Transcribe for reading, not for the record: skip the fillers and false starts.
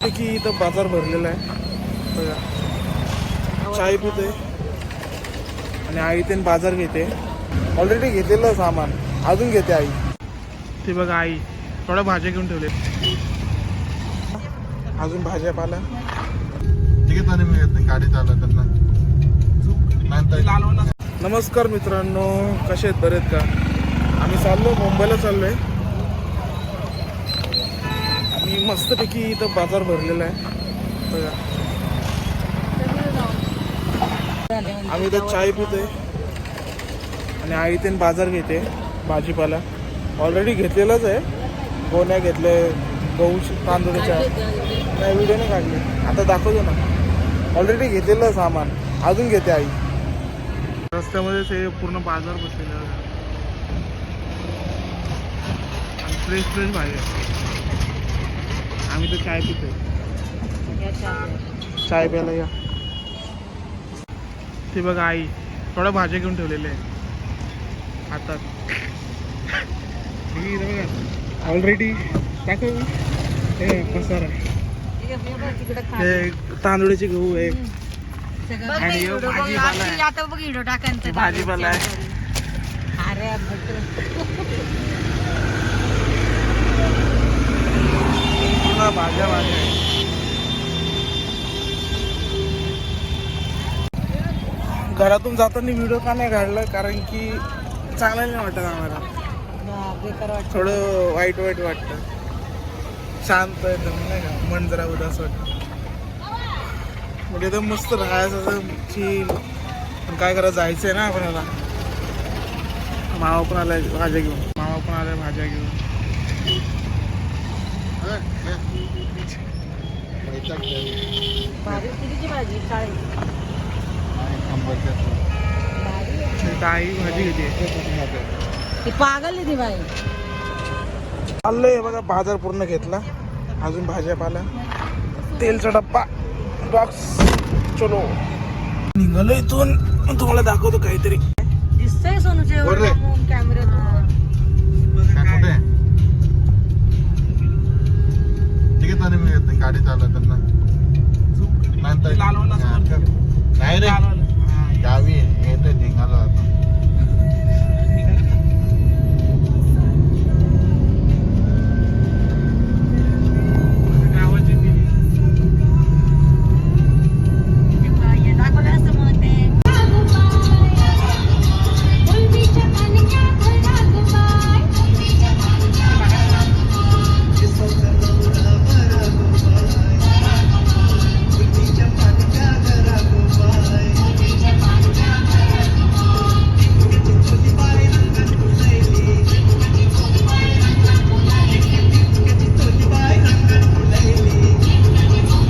की इथं बाजार भरलेला आहे बघा. चाय पिते आणि आई ते बाजार घेते. ऑलरेडी घेतलेलं सामान अजून घेते आई. ते बघा आई थोड्या भाज्या घेऊन ठेवले. अजून भाज्या पाला गाडी चालवताना. नमस्कार मित्रांनो, कसे आहेत? बरेत का? आम्ही चाललो मुंबईला चाललोय. आणि मस्तपैकी इथं बाजार भरलेला आहे बघा. आम्ही इथं चाय पिते आणि आई ते बाजार घेते भाजीपाला. ऑलरेडी घेतलेलंच आहे. गोण्या घेतले, गहू तांदूळच्या. नाही व्हिडिओ नाही काढले, आता दाखवतो ना. ऑलरेडी घेतलेलं सामान अजून घेते आई. रस्त्यामध्येच हे पूर्ण बाजार बसलेला आहे आणि फ्रेश फ्रेश भाजी आहे. आम्ही तर चाय पितोय. चाय प्यायला या. ते बघा आई थोड्या भाज्या घेऊन ठेवलेल्या आहे हातात. बघा ऑलरेडी दाखव. हे पसार आहे. हे तांदूळाचे गहू आहे आणि भाजीपाला आहे. भाज्या भाज्या घरातून जाताना व्हिडिओ का नाही काढला, कारण की चांगलं नाही वाटत आम्हाला. थोडं वाईट वाटतं. शांत एकदम नाही का, मन जरा उदास वाटतं. म्हणजे एकदम मस्त राहायचं चिल. पण काय करायचं, जायचंय ना आपल्याला. मावा पण आलाय भाज्या घेऊन. आई भाजी घेते. पागल आहे ती बाई. चाललंय बघा, बाजार पूर्ण घेतला. अजून भाज्या पाला, तेलचा डब्बा, बॉक्स. चलो निघालो इथून. तुम्हाला दाखवतो काहीतरी. दिसतंय सोनूचे कॅमेऱ्यात. गाडी चालवताना. नाही रे गावी येतो निघालो आता.